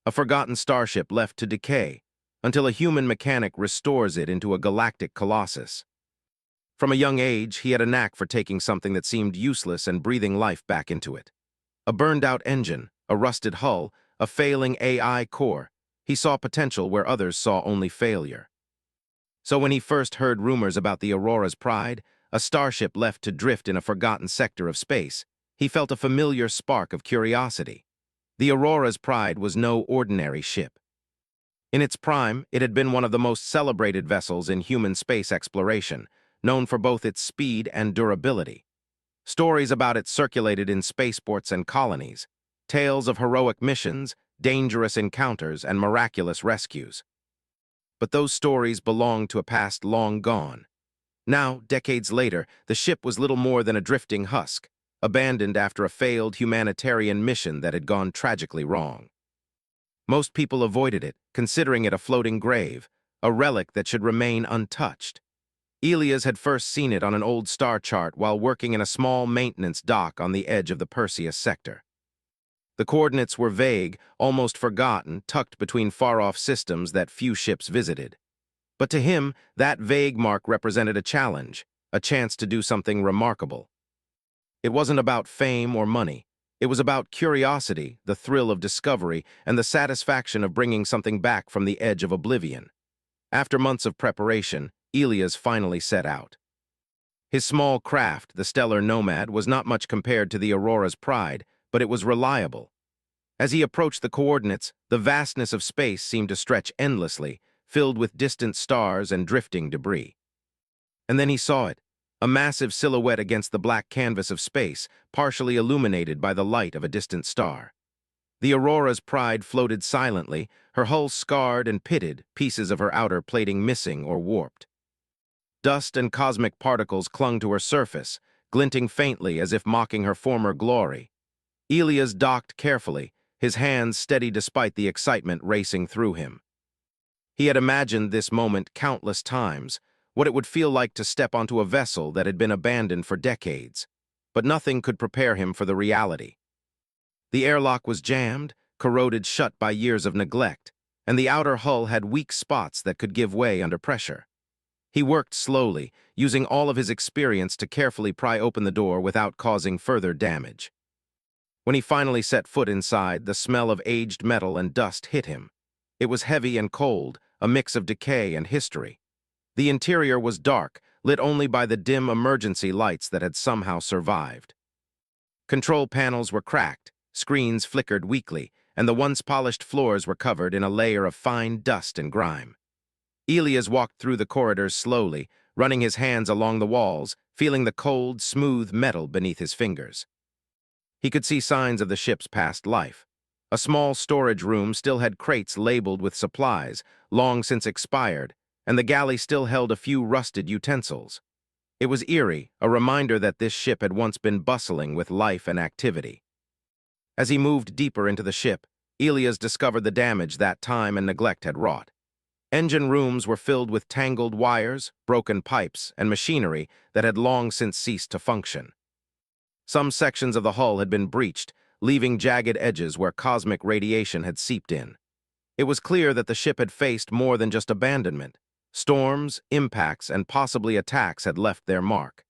a forgotten starship left to decay, until a human mechanic restores it into a galactic colossus. From a young age, he had a knack for taking something that seemed useless and breathing life back into it. A burned-out engine, a rusted hull, a failing AI core. He saw potential where others saw only failure. So when he first heard rumors about the Aurora's Pride, a starship left to drift in a forgotten sector of space, he felt a familiar spark of curiosity. The Aurora's Pride was no ordinary ship. In its prime, it had been one of the most celebrated vessels in human space exploration, known for both its speed and durability. Stories about it circulated in spaceports and colonies, tales of heroic missions, dangerous encounters, and miraculous rescues. But those stories belonged to a past long gone. Now, decades later, the ship was little more than a drifting husk, abandoned after a failed humanitarian mission that had gone tragically wrong. Most people avoided it, considering it a floating grave, a relic that should remain untouched. Elias had first seen it on an old star chart while working in a small maintenance dock on the edge of the Perseus sector. The coordinates were vague, almost forgotten, tucked between far-off systems that few ships visited. But to him, that vague mark represented a challenge, a chance to do something remarkable. It wasn't about fame or money. It was about curiosity, the thrill of discovery, and the satisfaction of bringing something back from the edge of oblivion. After months of preparation, Elias finally set out. His small craft, the Stellar Nomad, was not much compared to the Aurora's Pride, but it was reliable. As he approached the coordinates, the vastness of space seemed to stretch endlessly, filled with distant stars and drifting debris. And then he saw it, a massive silhouette against the black canvas of space, partially illuminated by the light of a distant star. The Aurora's Pride floated silently, her hull scarred and pitted, pieces of her outer plating missing or warped. Dust and cosmic particles clung to her surface, glinting faintly as if mocking her former glory. Elias docked carefully, his hands steady despite the excitement racing through him. He had imagined this moment countless times, what it would feel like to step onto a vessel that had been abandoned for decades, but nothing could prepare him for the reality. The airlock was jammed, corroded shut by years of neglect, and the outer hull had weak spots that could give way under pressure. He worked slowly, using all of his experience to carefully pry open the door without causing further damage. When he finally set foot inside, the smell of aged metal and dust hit him. It was heavy and cold, a mix of decay and history. The interior was dark, lit only by the dim emergency lights that had somehow survived. Control panels were cracked, screens flickered weakly, and the once polished floors were covered in a layer of fine dust and grime. Elias walked through the corridors slowly, running his hands along the walls, feeling the cold, smooth metal beneath his fingers. He could see signs of the ship's past life. A small storage room still had crates labeled with supplies, long since expired, and the galley still held a few rusted utensils. It was eerie, a reminder that this ship had once been bustling with life and activity. As he moved deeper into the ship, Elias discovered the damage that time and neglect had wrought. Engine rooms were filled with tangled wires, broken pipes, and machinery that had long since ceased to function. Some sections of the hull had been breached, leaving jagged edges where cosmic radiation had seeped in. It was clear that the ship had faced more than just abandonment. Storms, impacts, and possibly attacks had left their mark.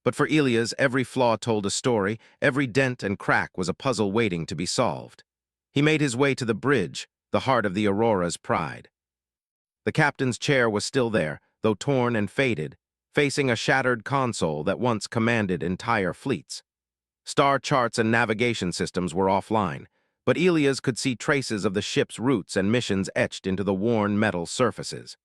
But for Elias, every flaw told a story, every dent and crack was a puzzle waiting to be solved. He made his way to the bridge, the heart of the Aurora's Pride. The captain's chair was still there, though torn and faded, facing a shattered console that once commanded entire fleets. Star charts and navigation systems were offline, but Elias could see traces of the ship's routes and missions etched into the worn metal surfaces.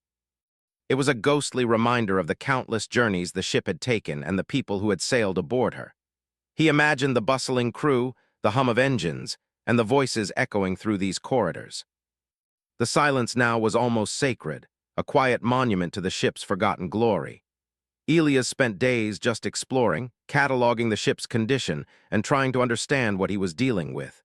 It was a ghostly reminder of the countless journeys the ship had taken and the people who had sailed aboard her. He imagined the bustling crew, the hum of engines, and the voices echoing through these corridors. The silence now was almost sacred, a quiet monument to the ship's forgotten glory. Elias spent days just exploring, cataloging the ship's condition, and trying to understand what he was dealing with.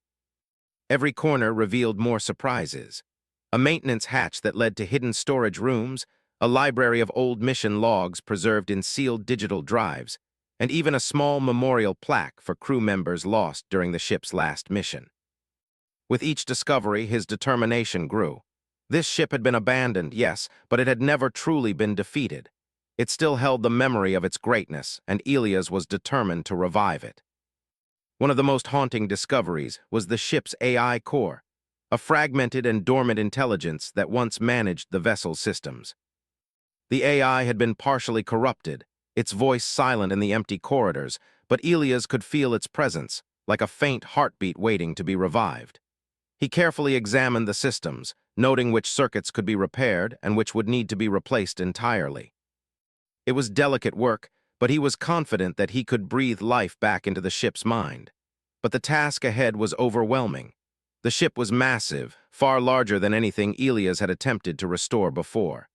Every corner revealed more surprises. A maintenance hatch that led to hidden storage rooms, a library of old mission logs preserved in sealed digital drives, and even a small memorial plaque for crew members lost during the ship's last mission. With each discovery, his determination grew. This ship had been abandoned, yes, but it had never truly been defeated. It still held the memory of its greatness, and Elias was determined to revive it. One of the most haunting discoveries was the ship's AI core, a fragmented and dormant intelligence that once managed the vessel's systems. The AI had been partially corrupted, its voice silent in the empty corridors, but Elias could feel its presence, like a faint heartbeat waiting to be revived. He carefully examined the systems, noting which circuits could be repaired and which would need to be replaced entirely. It was delicate work, but he was confident that he could breathe life back into the ship's mind. But the task ahead was overwhelming. The ship was massive, far larger than anything Elias had attempted to restore before.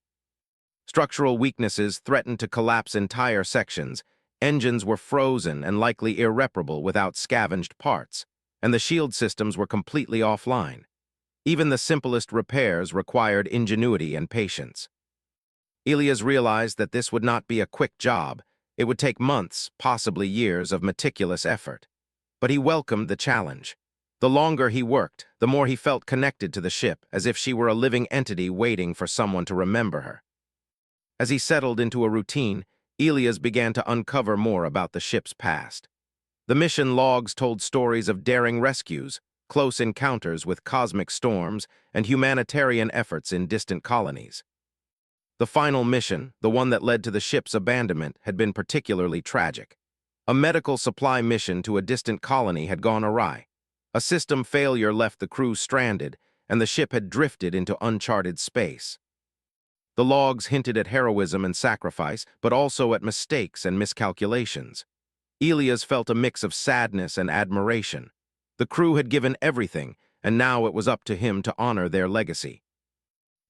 Structural weaknesses threatened to collapse entire sections, engines were frozen and likely irreparable without scavenged parts, and the shield systems were completely offline. Even the simplest repairs required ingenuity and patience. Elias realized that this would not be a quick job. It would take months, possibly years, of meticulous effort. But he welcomed the challenge. The longer he worked, the more he felt connected to the ship, as if she were a living entity waiting for someone to remember her. As he settled into a routine, Elias began to uncover more about the ship's past. The mission logs told stories of daring rescues, close encounters with cosmic storms, and humanitarian efforts in distant colonies. The final mission, the one that led to the ship's abandonment, had been particularly tragic. A medical supply mission to a distant colony had gone awry. A system failure left the crew stranded, and the ship had drifted into uncharted space. The logs hinted at heroism and sacrifice, but also at mistakes and miscalculations. Elias felt a mix of sadness and admiration. The crew had given everything, and now it was up to him to honor their legacy.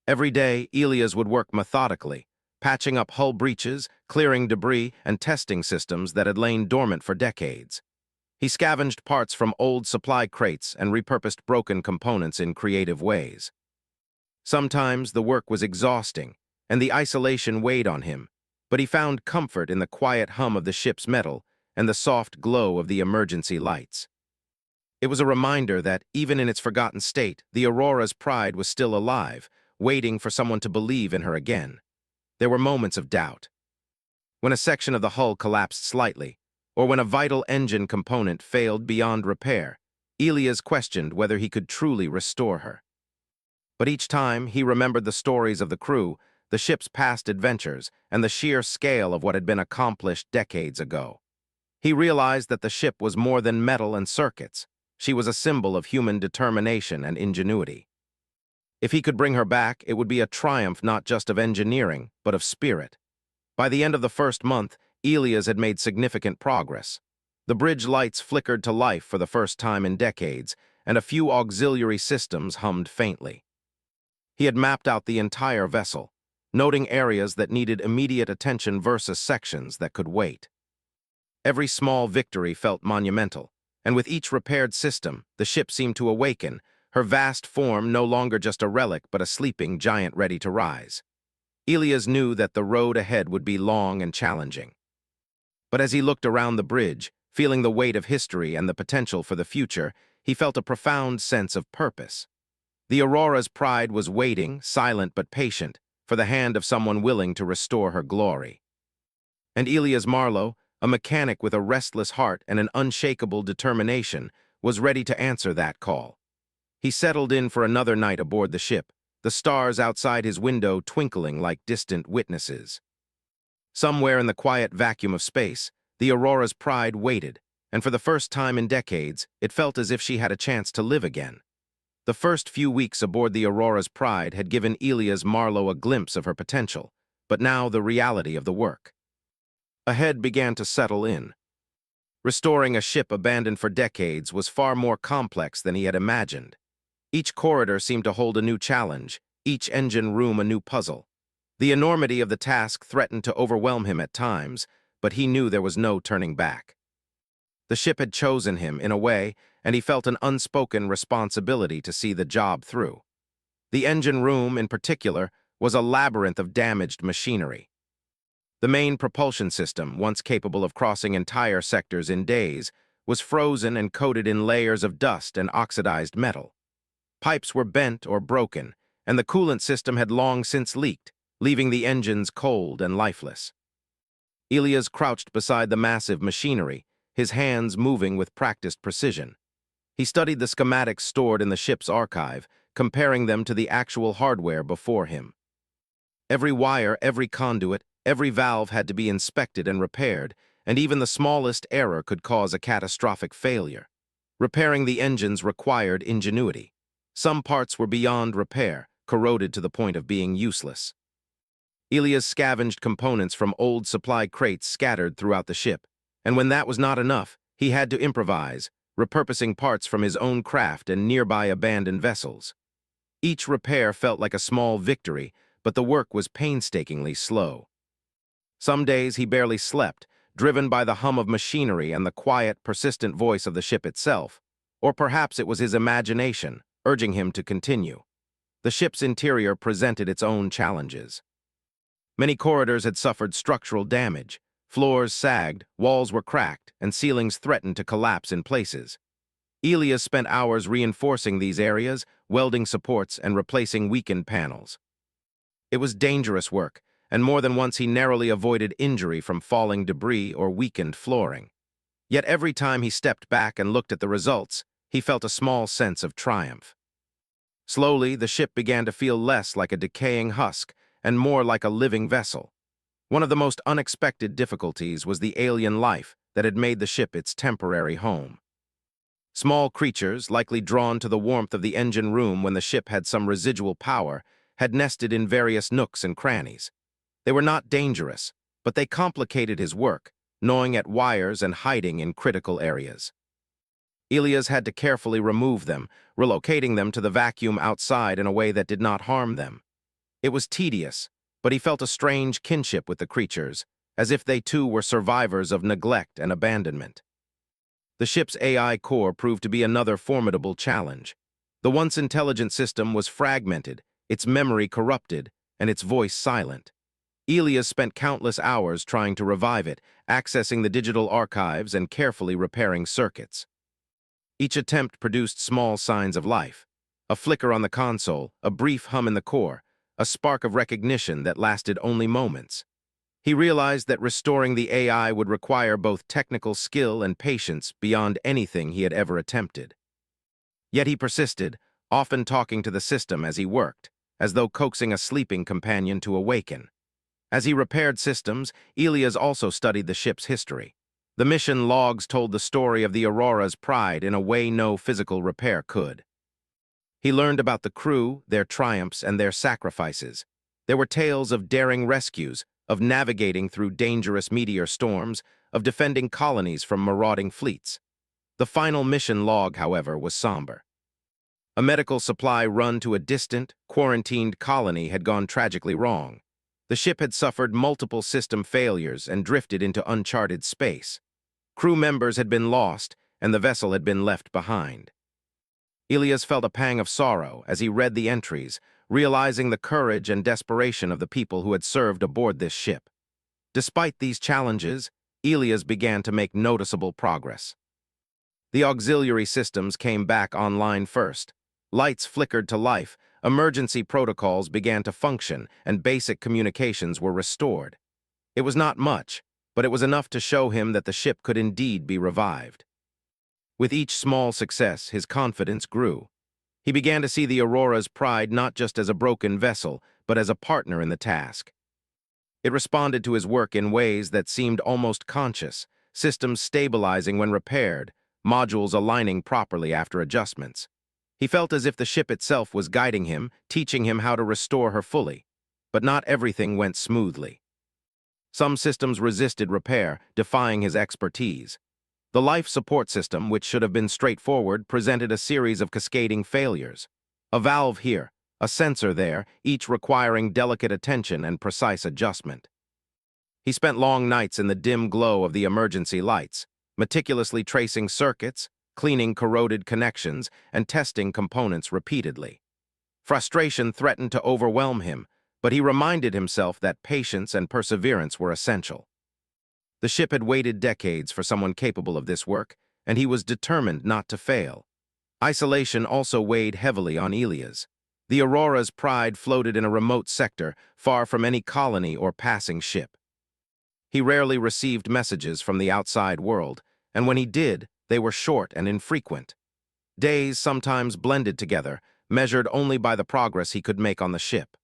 Every day, Elias would work methodically, patching up hull breaches, clearing debris, and testing systems that had lain dormant for decades. He scavenged parts from old supply crates and repurposed broken components in creative ways. Sometimes the work was exhausting, and the isolation weighed on him, but he found comfort in the quiet hum of the ship's metal and the soft glow of the emergency lights. It was a reminder that, even in its forgotten state, the Aurora's pride was still alive, waiting for someone to believe in her again. There were moments of doubt. When a section of the hull collapsed slightly, or when a vital engine component failed beyond repair, Elias questioned whether he could truly restore her. But each time, he remembered the stories of the crew, the ship's past adventures, and the sheer scale of what had been accomplished decades ago. He realized that the ship was more than metal and circuits. She was a symbol of human determination and ingenuity. If he could bring her back, it would be a triumph not just of engineering, but of spirit. By the end of the first month, Elias had made significant progress. The bridge lights flickered to life for the first time in decades, and a few auxiliary systems hummed faintly. He had mapped out the entire vessel, noting areas that needed immediate attention versus sections that could wait. Every small victory felt monumental, and with each repaired system, the ship seemed to awaken, her vast form no longer just a relic but a sleeping giant ready to rise. Elias knew that the road ahead would be long and challenging. But as he looked around the bridge, feeling the weight of history and the potential for the future, he felt a profound sense of purpose. The Aurora's pride was waiting, silent but patient, for the hand of someone willing to restore her glory. And Elias Marlowe, a mechanic with a restless heart and an unshakable determination, was ready to answer that call. He settled in for another night aboard the ship, the stars outside his window twinkling like distant witnesses. Somewhere in the quiet vacuum of space, the Aurora's pride waited, and for the first time in decades, it felt as if she had a chance to live again. The first few weeks aboard the Aurora's pride had given Elias Marlowe a glimpse of her potential, but now the reality of the work. A head began to settle in. Restoring a ship abandoned for decades was far more complex than he had imagined. Each corridor seemed to hold a new challenge, each engine room a new puzzle. The enormity of the task threatened to overwhelm him at times, but he knew there was no turning back. The ship had chosen him, in a way, and he felt an unspoken responsibility to see the job through. The engine room, in particular, was a labyrinth of damaged machinery. The main propulsion system, once capable of crossing entire sectors in days, was frozen and coated in layers of dust and oxidized metal. Pipes were bent or broken, and the coolant system had long since leaked, leaving the engines cold and lifeless. Elias crouched beside the massive machinery, his hands moving with practiced precision. He studied the schematics stored in the ship's archive, comparing them to the actual hardware before him. Every wire, every conduit, every valve had to be inspected and repaired, and even the smallest error could cause a catastrophic failure. Repairing the engines required ingenuity. Some parts were beyond repair, corroded to the point of being useless. Elias scavenged components from old supply crates scattered throughout the ship, and when that was not enough, he had to improvise, repurposing parts from his own craft and nearby abandoned vessels. Each repair felt like a small victory, but the work was painstakingly slow. Some days he barely slept, driven by the hum of machinery and the quiet, persistent voice of the ship itself, or perhaps it was his imagination, urging him to continue. The ship's interior presented its own challenges. Many corridors had suffered structural damage. Floors sagged, walls were cracked, and ceilings threatened to collapse in places. Elias spent hours reinforcing these areas, welding supports, and replacing weakened panels. It was dangerous work, and more than once he narrowly avoided injury from falling debris or weakened flooring. Yet every time he stepped back and looked at the results, he felt a small sense of triumph. Slowly, the ship began to feel less like a decaying husk and more like a living vessel. One of the most unexpected difficulties was the alien life that had made the ship its temporary home. Small creatures, likely drawn to the warmth of the engine room when the ship had some residual power, had nested in various nooks and crannies. They were not dangerous, but they complicated his work, gnawing at wires and hiding in critical areas. Elias had to carefully remove them, relocating them to the vacuum outside in a way that did not harm them. It was tedious, but he felt a strange kinship with the creatures, as if they too were survivors of neglect and abandonment. The ship's AI core proved to be another formidable challenge. The once intelligent system was fragmented, its memory corrupted, and its voice silent. Elias spent countless hours trying to revive it, accessing the digital archives and carefully repairing circuits. Each attempt produced small signs of life. A flicker on the console, a brief hum in the core, a spark of recognition that lasted only moments. He realized that restoring the AI would require both technical skill and patience beyond anything he had ever attempted. Yet he persisted, often talking to the system as he worked, as though coaxing a sleeping companion to awaken. As he repaired systems, Elias also studied the ship's history. The mission logs told the story of the Aurora's pride in a way no physical repair could. He learned about the crew, their triumphs, and their sacrifices. There were tales of daring rescues, of navigating through dangerous meteor storms, of defending colonies from marauding fleets. The final mission log, however, was somber. A medical supply run to a distant, quarantined colony had gone tragically wrong. The ship had suffered multiple system failures and drifted into uncharted space. Crew members had been lost, and the vessel had been left behind. Elias felt a pang of sorrow as he read the entries, realizing the courage and desperation of the people who had served aboard this ship. Despite these challenges, Elias began to make noticeable progress. The auxiliary systems came back online first. Lights flickered to life, emergency protocols began to function, and basic communications were restored. It was not much, but it was enough to show him that the ship could indeed be revived. With each small success, his confidence grew. He began to see the Aurora's pride not just as a broken vessel, but as a partner in the task. It responded to his work in ways that seemed almost conscious, systems stabilizing when repaired, modules aligning properly after adjustments. He felt as if the ship itself was guiding him, teaching him how to restore her fully. But not everything went smoothly. Some systems resisted repair, defying his expertise. The life support system, which should have been straightforward, presented a series of cascading failures. A valve here, a sensor there, each requiring delicate attention and precise adjustment. He spent long nights in the dim glow of the emergency lights, meticulously tracing circuits, cleaning corroded connections, and testing components repeatedly. Frustration threatened to overwhelm him, but he reminded himself that patience and perseverance were essential. The ship had waited decades for someone capable of this work, and he was determined not to fail. Isolation also weighed heavily on Elias. The Aurora's pride floated in a remote sector, far from any colony or passing ship. He rarely received messages from the outside world, and when he did, they were short and infrequent. Days sometimes blended together, measured only by the progress he could make on the ship.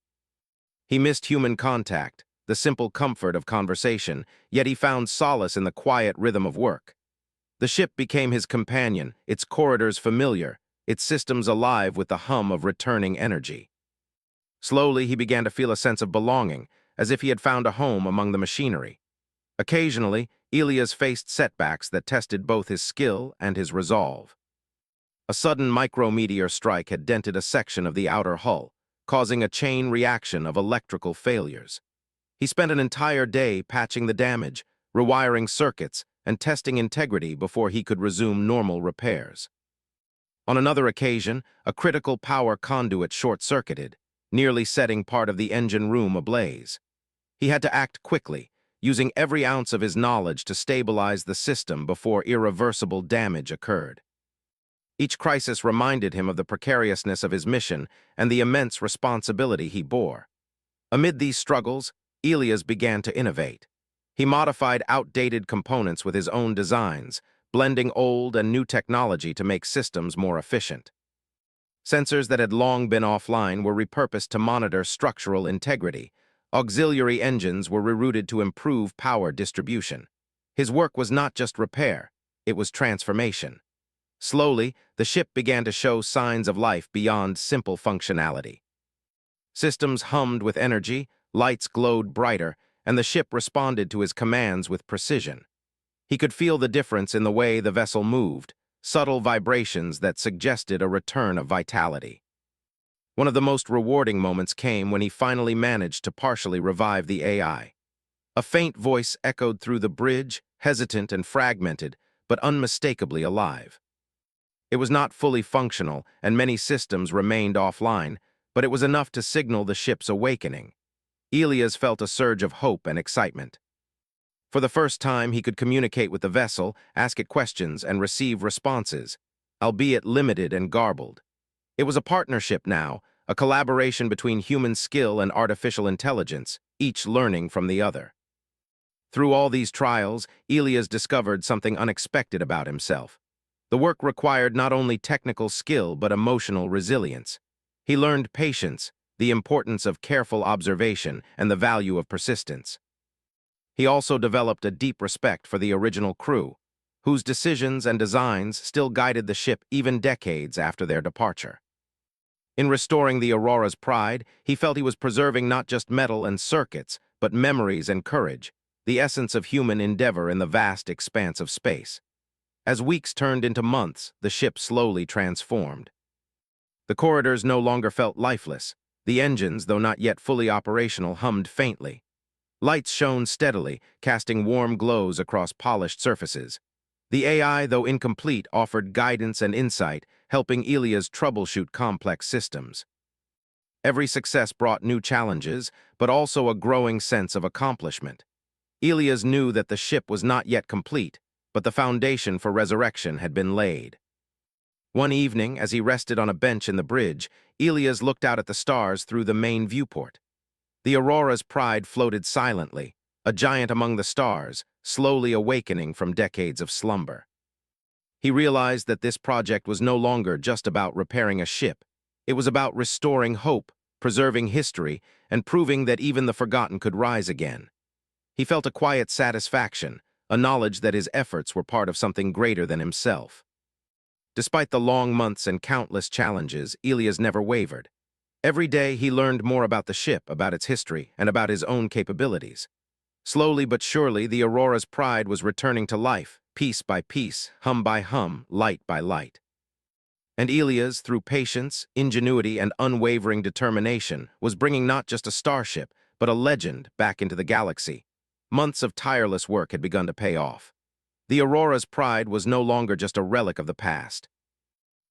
He missed human contact, the simple comfort of conversation, yet he found solace in the quiet rhythm of work. The ship became his companion, its corridors familiar, its systems alive with the hum of returning energy. Slowly, he began to feel a sense of belonging, as if he had found a home among the machinery. Occasionally, Elias faced setbacks that tested both his skill and his resolve. A sudden micrometeor strike had dented a section of the outer hull, causing a chain reaction of electrical failures. He spent an entire day patching the damage, rewiring circuits, and testing integrity before he could resume normal repairs. On another occasion, a critical power conduit short-circuited, nearly setting part of the engine room ablaze. He had to act quickly, using every ounce of his knowledge to stabilize the system before irreversible damage occurred. Each crisis reminded him of the precariousness of his mission and the immense responsibility he bore. Amid these struggles, Elias began to innovate. He modified outdated components with his own designs, blending old and new technology to make systems more efficient. Sensors that had long been offline were repurposed to monitor structural integrity. Auxiliary engines were rerouted to improve power distribution. His work was not just repair, it was transformation. Slowly, the ship began to show signs of life beyond simple functionality. Systems hummed with energy, lights glowed brighter, and the ship responded to his commands with precision. He could feel the difference in the way the vessel moved, subtle vibrations that suggested a return of vitality. One of the most rewarding moments came when he finally managed to partially revive the AI. A faint voice echoed through the bridge, hesitant and fragmented, but unmistakably alive. It was not fully functional, and many systems remained offline, but it was enough to signal the ship's awakening. Elias felt a surge of hope and excitement. For the first time, he could communicate with the vessel, ask it questions, and receive responses, albeit limited and garbled. It was a partnership now, a collaboration between human skill and artificial intelligence, each learning from the other. Through all these trials, Elias discovered something unexpected about himself. The work required not only technical skill but emotional resilience. He learned patience, the importance of careful observation, and the value of persistence. He also developed a deep respect for the original crew, whose decisions and designs still guided the ship even decades after their departure. In restoring the Aurora's pride, he felt he was preserving not just metal and circuits, but memories and courage, the essence of human endeavor in the vast expanse of space. As weeks turned into months, the ship slowly transformed. The corridors no longer felt lifeless. The engines, though not yet fully operational, hummed faintly. Lights shone steadily, casting warm glows across polished surfaces. The AI, though incomplete, offered guidance and insight, helping Elias troubleshoot complex systems. Every success brought new challenges, but also a growing sense of accomplishment. Elias knew that the ship was not yet complete, but the foundation for resurrection had been laid. One evening, as he rested on a bench in the bridge, Elias looked out at the stars through the main viewport. The Aurora's pride floated silently, a giant among the stars, slowly awakening from decades of slumber. He realized that this project was no longer just about repairing a ship. It was about restoring hope, preserving history, and proving that even the forgotten could rise again. He felt a quiet satisfaction, a knowledge that his efforts were part of something greater than himself. Despite the long months and countless challenges, Elias never wavered. Every day he learned more about the ship, about its history, and about his own capabilities. Slowly but surely, the Aurora's pride was returning to life, piece by piece, hum by hum, light by light. And Elias, through patience, ingenuity, and unwavering determination, was bringing not just a starship, but a legend back into the galaxy. Months of tireless work had begun to pay off. The Aurora's pride was no longer just a relic of the past.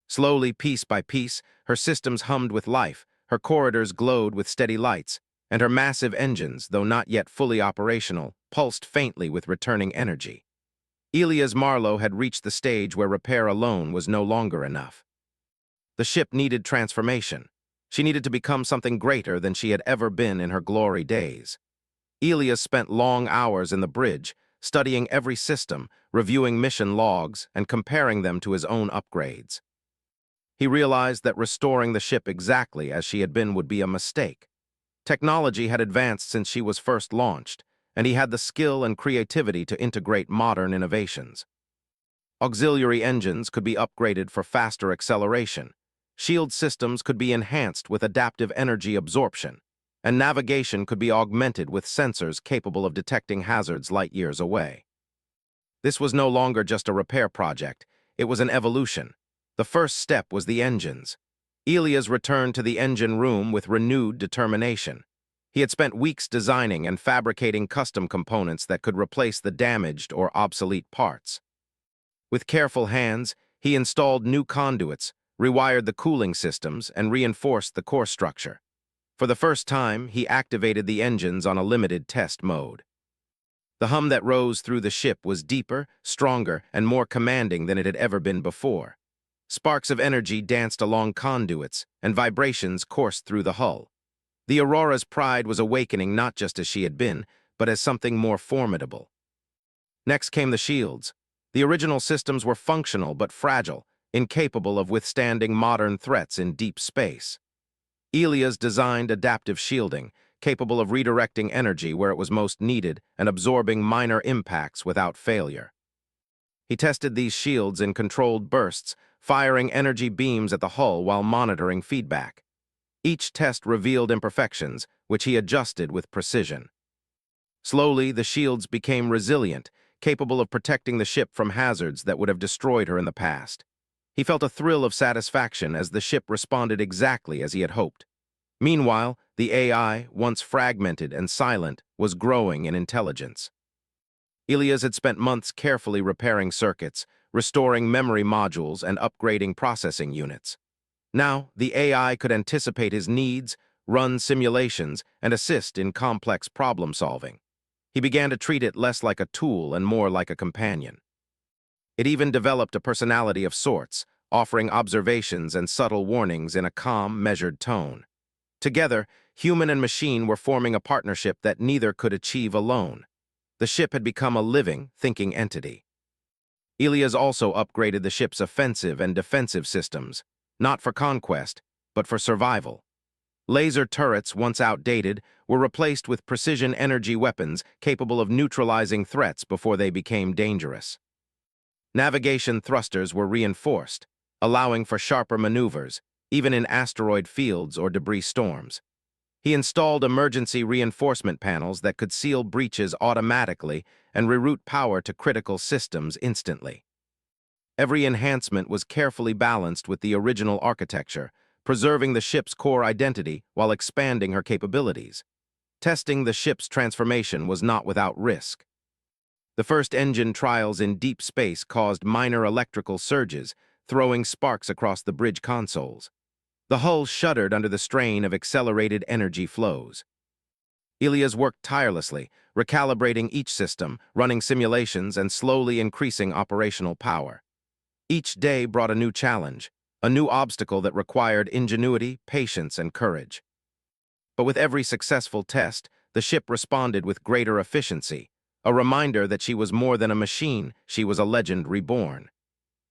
Slowly, piece by piece, her systems hummed with life, her corridors glowed with steady lights, and her massive engines, though not yet fully operational, pulsed faintly with returning energy. Elias Marlowe had reached the stage where repair alone was no longer enough. The ship needed transformation. She needed to become something greater than she had ever been in her glory days. Elias spent long hours in the bridge, studying every system, reviewing mission logs, and comparing them to his own upgrades. He realized that restoring the ship exactly as she had been would be a mistake. Technology had advanced since she was first launched, and he had the skill and creativity to integrate modern innovations. Auxiliary engines could be upgraded for faster acceleration. Shield systems could be enhanced with adaptive energy absorption, and navigation could be augmented with sensors capable of detecting hazards light years away. This was no longer just a repair project, it was an evolution. The first step was the engines. Elias returned to the engine room with renewed determination. He had spent weeks designing and fabricating custom components that could replace the damaged or obsolete parts. With careful hands, he installed new conduits, rewired the cooling systems, and reinforced the core structure. For the first time, he activated the engines on a limited test mode. The hum that rose through the ship was deeper, stronger, and more commanding than it had ever been before. Sparks of energy danced along conduits, and vibrations coursed through the hull. The Aurora's pride was awakening not just as she had been, but as something more formidable. Next came the shields. The original systems were functional but fragile, incapable of withstanding modern threats in deep space. Elias designed adaptive shielding, capable of redirecting energy where it was most needed and absorbing minor impacts without failure. He tested these shields in controlled bursts, firing energy beams at the hull while monitoring feedback. Each test revealed imperfections, which he adjusted with precision. Slowly, the shields became resilient, capable of protecting the ship from hazards that would have destroyed her in the past. He felt a thrill of satisfaction as the ship responded exactly as he had hoped. Meanwhile, the AI, once fragmented and silent, was growing in intelligence. Elias had spent months carefully repairing circuits, restoring memory modules, and upgrading processing units. Now, the AI could anticipate his needs, run simulations, and assist in complex problem-solving. He began to treat it less like a tool and more like a companion. It even developed a personality of sorts, offering observations and subtle warnings in a calm, measured tone. Together, human and machine were forming a partnership that neither could achieve alone. The ship had become a living, thinking entity. Elias also upgraded the ship's offensive and defensive systems, not for conquest, but for survival. Laser turrets, once outdated, were replaced with precision energy weapons capable of neutralizing threats before they became dangerous. Navigation thrusters were reinforced, allowing for sharper maneuvers, even in asteroid fields or debris storms. He installed emergency reinforcement panels that could seal breaches automatically and reroute power to critical systems instantly. Every enhancement was carefully balanced with the original architecture, preserving the ship's core identity while expanding her capabilities. Testing the ship's transformation was not without risk. The first engine trials in deep space caused minor electrical surges, throwing sparks across the bridge consoles. The hull shuddered under the strain of accelerated energy flows. Elias worked tirelessly, recalibrating each system, running simulations, and slowly increasing operational power. Each day brought a new challenge, a new obstacle that required ingenuity, patience, and courage. But with every successful test, the ship responded with greater efficiency, a reminder that she was more than a machine, she was a legend reborn.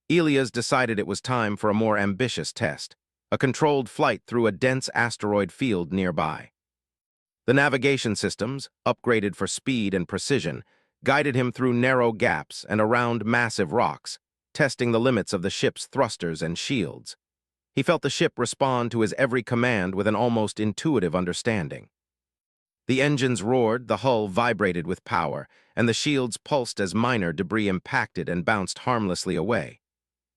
Elias decided it was time for a more ambitious test, a controlled flight through a dense asteroid field nearby. The navigation systems, upgraded for speed and precision, guided him through narrow gaps and around massive rocks, testing the limits of the ship's thrusters and shields. He felt the ship respond to his every command with an almost intuitive understanding. The engines roared, the hull vibrated with power, and the shields pulsed as minor debris impacted and bounced harmlessly away.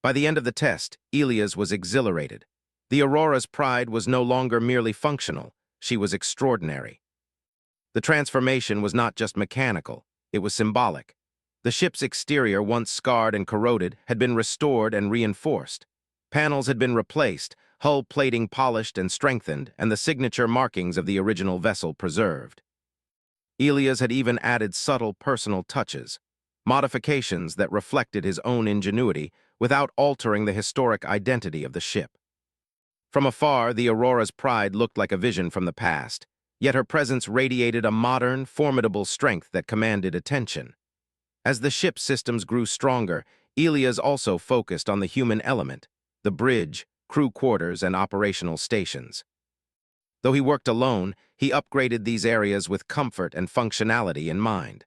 By the end of the test, Elias was exhilarated. The Aurora's pride was no longer merely functional, she was extraordinary. The transformation was not just mechanical, it was symbolic. The ship's exterior, once scarred and corroded, had been restored and reinforced. Panels had been replaced, hull plating polished and strengthened, and the signature markings of the original vessel preserved. Elias had even added subtle personal touches, modifications that reflected his own ingenuity without altering the historic identity of the ship. From afar, the Aurora's pride looked like a vision from the past, yet her presence radiated a modern, formidable strength that commanded attention. As the ship's systems grew stronger, Elias also focused on the human element, the bridge, crew quarters, and operational stations. Though he worked alone, he upgraded these areas with comfort and functionality in mind.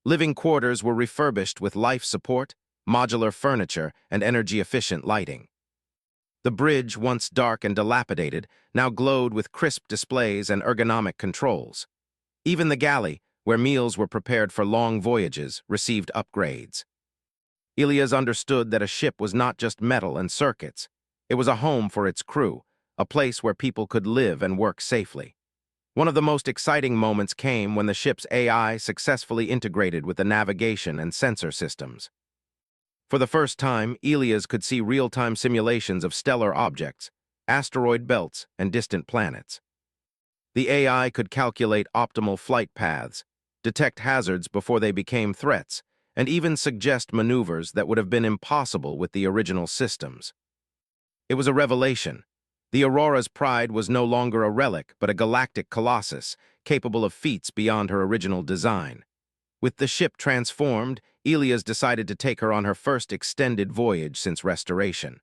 Living quarters were refurbished with life support, modular furniture, and energy-efficient lighting. The bridge, once dark and dilapidated, now glowed with crisp displays and ergonomic controls. Even the galley, where meals were prepared for long voyages, received upgrades. Elias understood that a ship was not just metal and circuits. It was a home for its crew, a place where people could live and work safely. One of the most exciting moments came when the ship's AI successfully integrated with the navigation and sensor systems. For the first time, Elias could see real-time simulations of stellar objects, asteroid belts, and distant planets. The AI could calculate optimal flight paths, detect hazards before they became threats, and even suggest maneuvers that would have been impossible with the original systems. It was a revelation. The Aurora's pride was no longer a relic, but a galactic colossus, capable of feats beyond her original design. With the ship transformed, Elias decided to take her on her first extended voyage since restoration.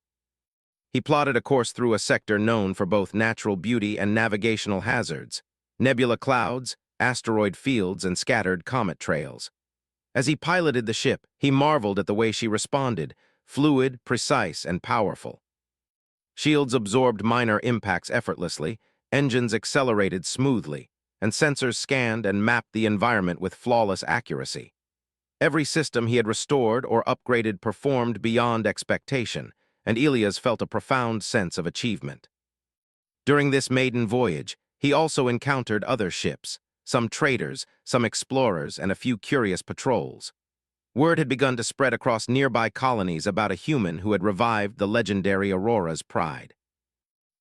He plotted a course through a sector known for both natural beauty and navigational hazards, nebula clouds, asteroid fields, and scattered comet trails. As he piloted the ship, he marveled at the way she responded, fluid, precise, and powerful. Shields absorbed minor impacts effortlessly, engines accelerated smoothly, and sensors scanned and mapped the environment with flawless accuracy. Every system he had restored or upgraded performed beyond expectation, and Elias felt a profound sense of achievement. During this maiden voyage, he also encountered other ships, some traders, some explorers, and a few curious patrols. Word had begun to spread across nearby colonies about a human who had revived the legendary Aurora's pride.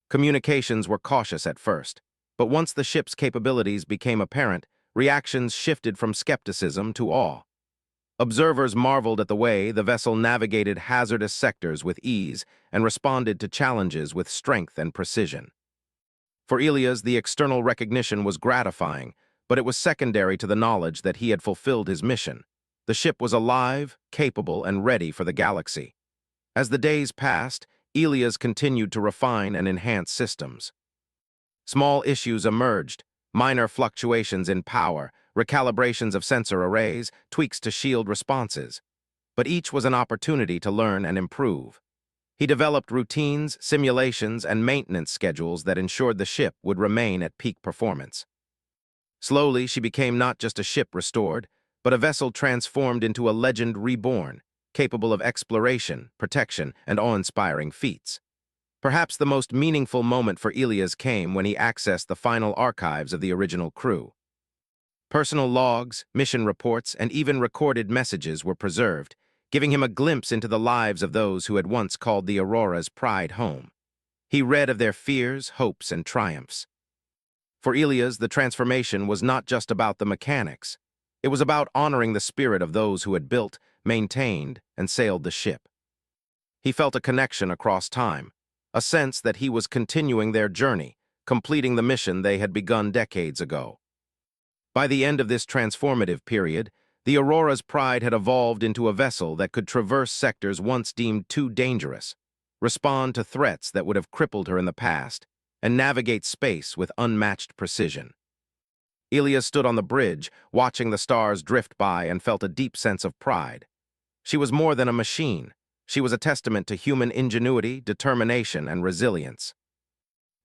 Communications were cautious at first, but once the ship's capabilities became apparent, reactions shifted from skepticism to awe. Observers marveled at the way the vessel navigated hazardous sectors with ease and responded to challenges with strength and precision. For Elias, the external recognition was gratifying, but it was secondary to the knowledge that he had fulfilled his mission. The ship was alive, capable, and ready for the galaxy. As the days passed, Elias continued to refine and enhance systems. Small issues emerged, minor fluctuations in power, recalibrations of sensor arrays, tweaks to shield responses. But each was an opportunity to learn and improve. He developed routines, simulations, and maintenance schedules that ensured the ship would remain at peak performance. Slowly, she became not just a ship restored, but a vessel transformed into a legend reborn, capable of exploration, protection, and awe-inspiring feats. Perhaps the most meaningful moment for Elias came when he accessed the final archives of the original crew. Personal logs, mission reports, and even recorded messages were preserved, giving him a glimpse into the lives of those who had once called the Aurora's pride home. He read of their fears, hopes, and triumphs. For Elias, the transformation was not just about the mechanics. It was about honoring the spirit of those who had built, maintained, and sailed the ship. He felt a connection across time, a sense that he was continuing their journey, completing the mission they had begun decades ago. By the end of this transformative period, the Aurora's pride had evolved into a vessel that could traverse sectors once deemed too dangerous, respond to threats that would have crippled her in the past, and navigate space with unmatched precision. Elias stood on the bridge, watching the stars drift by, and felt a deep sense of pride. She was more than a machine. She was a testament to human ingenuity, determination, and resilience.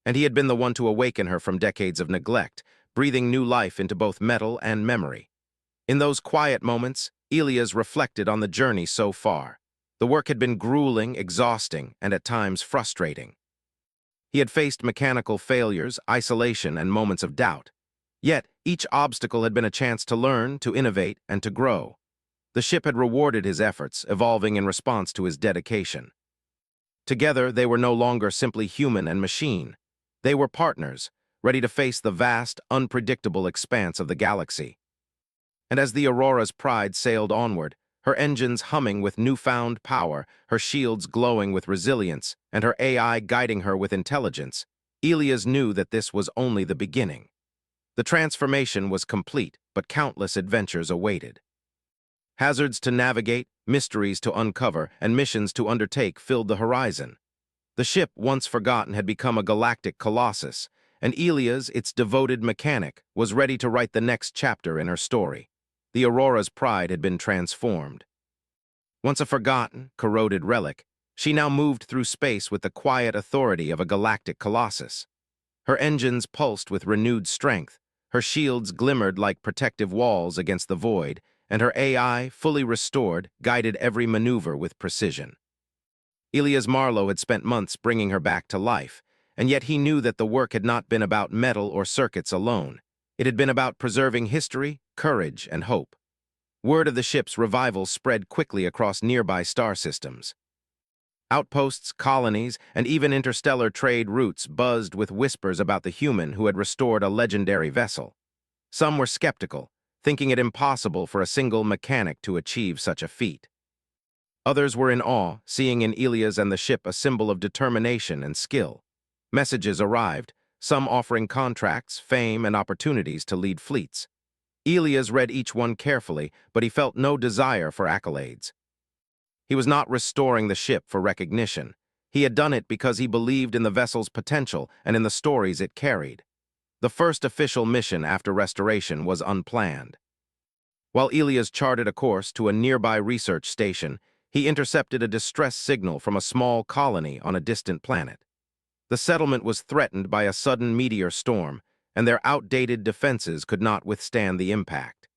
And he had been the one to awaken her from decades of neglect, breathing new life into both metal and memory. In those quiet moments, Elias reflected on the journey so far. The work had been grueling, exhausting, and at times frustrating. He had faced mechanical failures, isolation, and moments of doubt. Yet, each obstacle had been a chance to learn, to innovate, and to grow. The ship had rewarded his efforts, evolving in response to his dedication. Together, they were no longer simply human and machine. They were partners, ready to face the vast, unpredictable expanse of the galaxy. And as the Aurora's pride sailed onward, her engines humming with newfound power, her shields glowing with resilience, and her AI guiding her with intelligence, Elias knew that this was only the beginning. The transformation was complete, but countless adventures awaited. Hazards to navigate, mysteries to uncover, and missions to undertake filled the horizon. The ship, once forgotten, had become a galactic colossus, and Elias, its devoted mechanic, was ready to write the next chapter in her story. The Aurora's pride had been transformed. Once a forgotten, corroded relic, she now moved through space with the quiet authority of a galactic colossus. Her engines pulsed with renewed strength, her shields glimmered like protective walls against the void, and her AI, fully restored, guided every maneuver with precision. Elias Marlowe had spent months bringing her back to life, and yet he knew that the work had not been about metal or circuits alone. It had been about preserving history, courage, and hope. Word of the ship's revival spread quickly across nearby star systems. Outposts, colonies, and even interstellar trade routes buzzed with whispers about the human who had restored a legendary vessel. Some were skeptical, thinking it impossible for a single mechanic to achieve such a feat. Others were in awe, seeing in Elias and the ship a symbol of determination and skill. Messages arrived, some offering contracts, fame, and opportunities to lead fleets. Elias read each one carefully, but he felt no desire for accolades. He was not restoring the ship for recognition. He had done it because he believed in the vessel's potential and in the stories it carried. The first official mission after restoration was unplanned. While Elias charted a course to a nearby research station, he intercepted a distress signal from a small colony on a distant planet. The settlement was threatened by a sudden meteor storm, and their outdated defenses could not withstand the impact.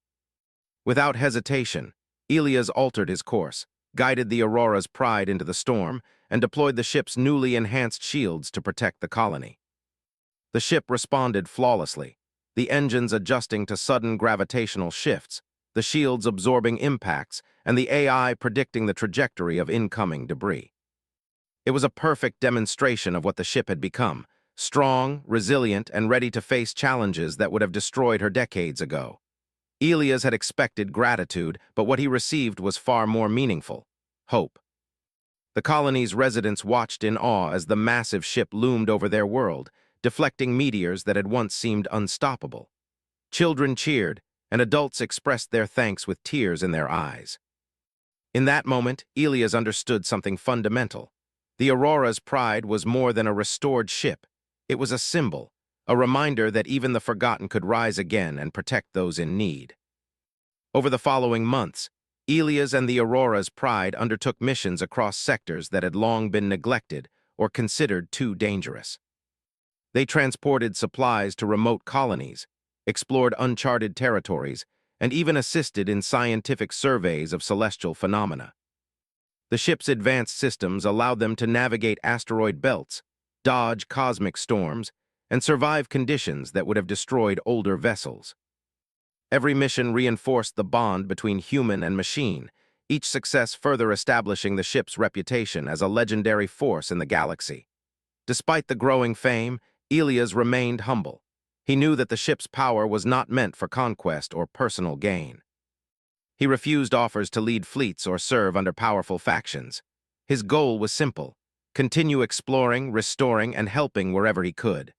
Without hesitation, Elias altered his course, guided the Aurora's pride into the storm, and deployed the ship's newly enhanced shields to protect the colony. The ship responded flawlessly, the engines adjusting to sudden gravitational shifts, the shields absorbing impacts, and the AI predicting the trajectory of incoming debris. It was a perfect demonstration of what the ship had become, strong, resilient, and ready to face challenges that would have destroyed her decades ago. Elias had expected gratitude, but what he received was far more meaningful: hope. The colony's residents watched in awe as the massive ship loomed over their world, deflecting meteors that had once seemed unstoppable. Children cheered, and adults expressed their thanks with tears in their eyes. In that moment, Elias understood something fundamental. The Aurora's pride was more than a restored ship. It was a symbol, a reminder that even the forgotten could rise again and protect those in need. Over the following months, Elias and the Aurora's pride undertook missions across sectors that had long been neglected or considered too dangerous. They transported supplies to remote colonies, explored uncharted territories, and even assisted in scientific surveys of celestial phenomena. The ship's advanced systems allowed them to navigate asteroid belts, dodge cosmic storms, and survive conditions that would have destroyed older vessels. Every mission reinforced the bond between human and machine, each success further establishing the ship's reputation as a legendary force in the galaxy. Despite the growing fame, Elias remained humble. He knew that the ship's power was not meant for conquest or personal gain. He refused offers to lead fleets or serve under powerful factions. His goal was simple: continue exploring, restoring, and helping wherever he could.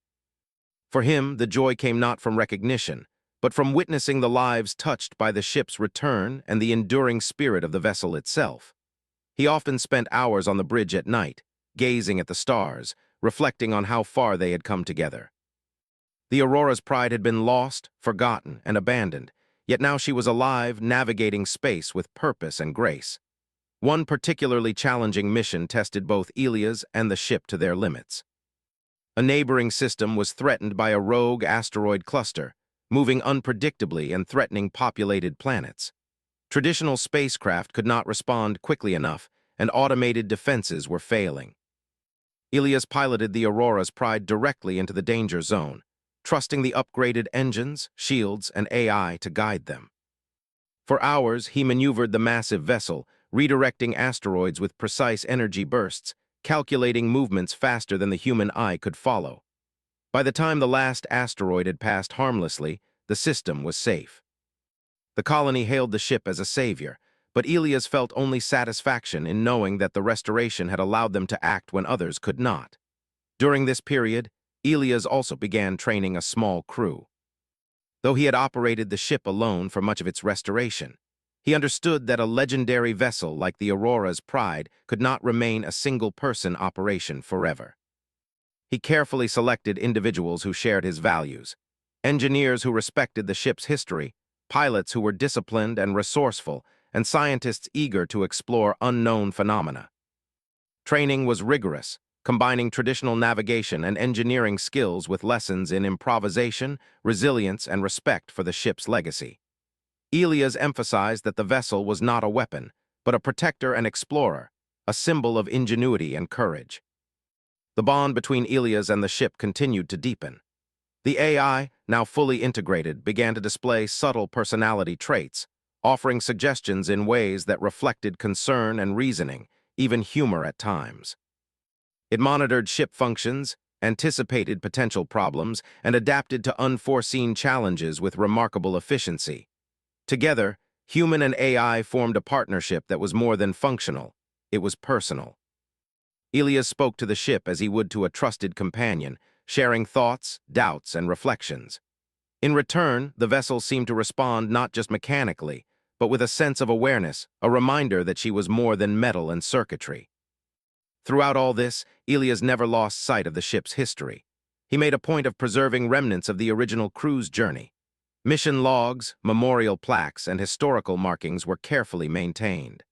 For him, the joy came not from recognition, but from witnessing the lives touched by the ship's return and the enduring spirit of the vessel itself. He often spent hours on the bridge at night, gazing at the stars, reflecting on how far they had come together. The Aurora's pride had been lost, forgotten, and abandoned, yet now she was alive, navigating space with purpose and grace. One particularly challenging mission tested both Elias and the ship to their limits. A neighboring system was threatened by a rogue asteroid cluster, moving unpredictably and threatening populated planets. Traditional spacecraft could not respond quickly enough, and automated defenses were failing. Elias piloted the Aurora's pride directly into the danger zone, trusting the upgraded engines, shields, and AI to guide them. For hours, he maneuvered the massive vessel, redirecting asteroids with precise energy bursts, calculating movements faster than the human eye could follow. By the time the last asteroid had passed harmlessly, the system was safe. The colony hailed the ship as a savior, but Elias felt only satisfaction in knowing that the restoration had allowed them to act when others could not. During this period, Elias also began training a small crew. Though he had operated the ship alone for much of its restoration, he understood that a legendary vessel like the Aurora's Pride could not remain a single-person operation forever. He carefully selected individuals who shared his values, engineers who respected the ship's history, pilots who were disciplined and resourceful, and scientists eager to explore unknown phenomena. Training was rigorous, combining traditional navigation and engineering skills with lessons in improvisation, resilience, and respect for the ship's legacy. Elias emphasized that the vessel was not a weapon, but a protector and explorer, a symbol of ingenuity and courage. The bond between Elias and the ship continued to deepen. The AI, now fully integrated, began to display subtle personality traits, offering suggestions in ways that reflected concern and reasoning, even humor at times. It monitored ship functions, anticipated potential problems, and adapted to unforeseen challenges with remarkable efficiency. Together, human and AI formed a partnership that was more than functional, it was personal. Elias spoke to the ship as he would to a trusted companion, sharing thoughts, doubts, and reflections. In return, the vessel seemed to respond not just mechanically, but with a sense of awareness, a reminder that she was more than metal and circuitry. Throughout all this, Elias never lost sight of the ship's history. He made a point of preserving remnants of the original crew's journey. Mission logs, memorial plaques, and historical markings were carefully maintained.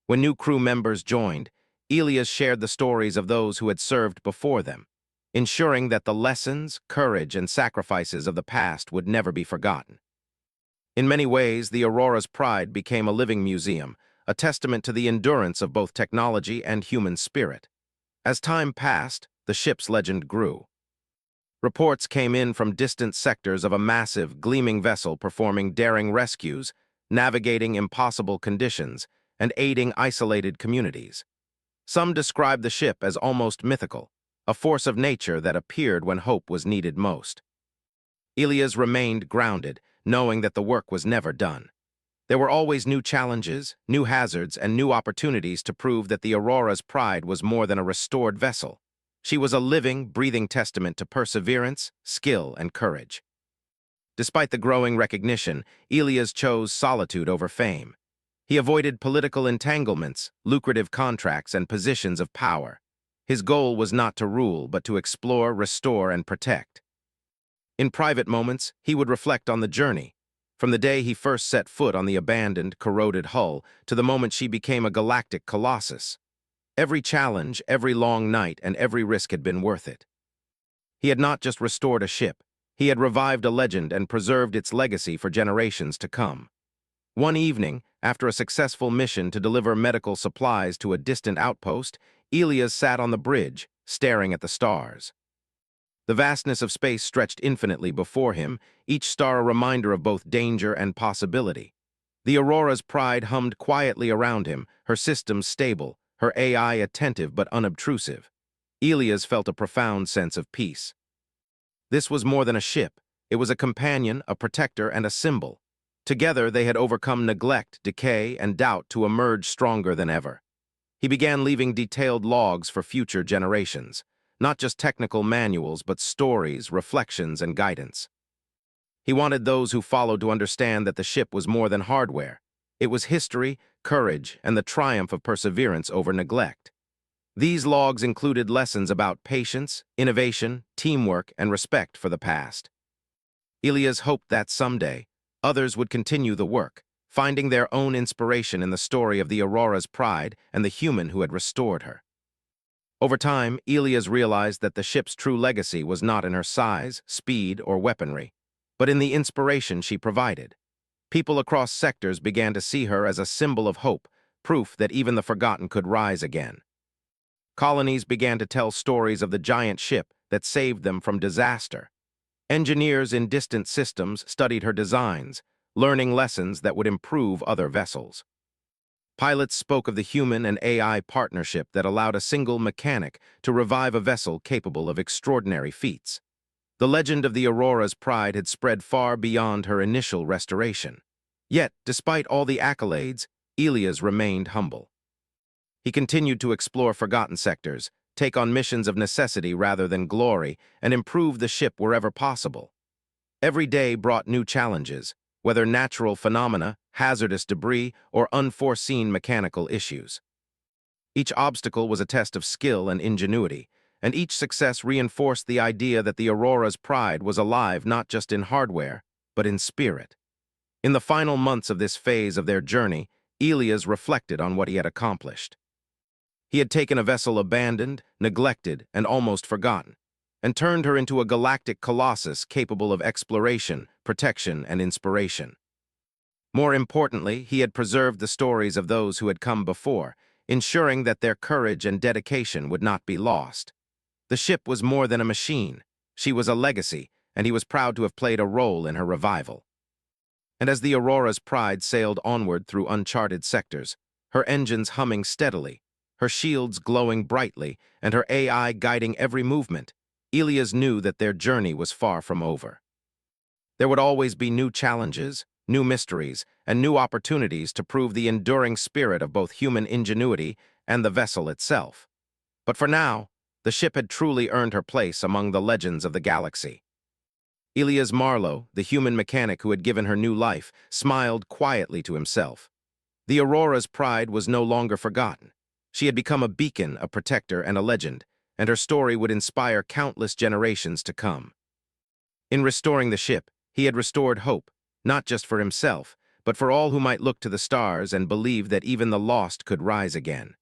When new crew members joined, Elias shared the stories of those who had served before them, ensuring that the lessons, courage, and sacrifices of the past would never be forgotten. In many ways, the Aurora's Pride became a living museum, a testament to the endurance of both technology and human spirit. As time passed, the ship's legend grew. Reports came in from distant sectors of a massive, gleaming vessel performing daring rescues, navigating impossible conditions, and aiding isolated communities. Some described the ship as almost mythical, a force of nature that appeared when hope was needed most. Elias remained grounded, knowing that the work was never done. There were always new challenges, new hazards, and new opportunities to prove that the Aurora's Pride was more than a restored vessel. She was a living, breathing testament to perseverance, skill, and courage. Despite the growing recognition, Elias chose solitude over fame. He avoided political entanglements, lucrative contracts, and positions of power. His goal was not to rule, but to explore, restore, and protect. In private moments, he would reflect on the journey, from the day he first set foot on the abandoned, corroded hull to the moment she became a galactic colossus. Every challenge, every long night, and every risk had been worth it. He had not just restored a ship, he had revived a legend and preserved its legacy for generations to come. One evening, after a successful mission to deliver medical supplies to a distant outpost, Elias sat on the bridge, staring at the stars. The vastness of space stretched infinitely before him, each star a reminder of both danger and possibility. The Aurora's Pride hummed quietly around him, her systems stable, her AI attentive but unobtrusive. Elias felt a profound sense of peace. This was more than a ship. It was a companion, a protector, and a symbol. Together, they had overcome neglect, decay, and doubt to emerge stronger than ever. He began leaving detailed logs for future generations, not just technical manuals, but stories, reflections, and guidance. He wanted those who followed to understand that the ship was more than hardware. It was history, courage, and the triumph of perseverance over neglect. These logs included lessons about patience, innovation, teamwork, and respect for the past. Elias hoped that someday, others would continue the work, finding their own inspiration in the story of the Aurora's Pride and the human who had restored her. Over time, Elias realized that the ship's true legacy was not in her size, speed, or weaponry, but in the inspiration she provided. People across sectors began to see her as a symbol of hope, proof that even the forgotten could rise again. Colonies began to tell stories of the giant ship that saved them from disaster. Engineers in distant systems studied her designs, learning lessons that would improve other vessels. Pilots spoke of the human and AI partnership that allowed a single mechanic to revive a vessel capable of extraordinary feats. The legend of the Aurora's Pride had spread far beyond her initial restoration. Yet, despite all the accolades, Elias remained humble. He continued to explore forgotten sectors, take on missions of necessity rather than glory, and improve the ship wherever possible. Every day brought new challenges, whether natural phenomena, hazardous debris, or unforeseen mechanical issues. Each obstacle was a test of skill and ingenuity, and each success reinforced the idea that the Aurora's pride was alive not just in hardware, but in spirit. In the final months of this phase of their journey, Elias reflected on what he had accomplished. He had taken a vessel abandoned, neglected, and almost forgotten, and turned her into a galactic colossus capable of exploration, protection, and inspiration. More importantly, he had preserved the stories of those who had come before, ensuring that their courage and dedication would not be lost. The ship was more than a machine. She was a legacy, and he was proud to have played a role in her revival. And as the Aurora's pride sailed onward through uncharted sectors, her engines humming steadily, her shields glowing brightly, and her AI guiding every movement, Elias knew that their journey was far from over. There would always be new challenges, new mysteries, and new opportunities to prove the enduring spirit of both human ingenuity and the vessel itself. But for now, the ship had truly earned her place among the legends of the galaxy. Elias Marlowe, the human mechanic who had given her new life, smiled quietly to himself. The Aurora's pride was no longer forgotten. She had become a beacon, a protector, and a legend, and her story would inspire countless generations to come. In restoring the ship, he had restored hope, not just for himself, but for all who might look to the stars and believe that even the lost could rise again.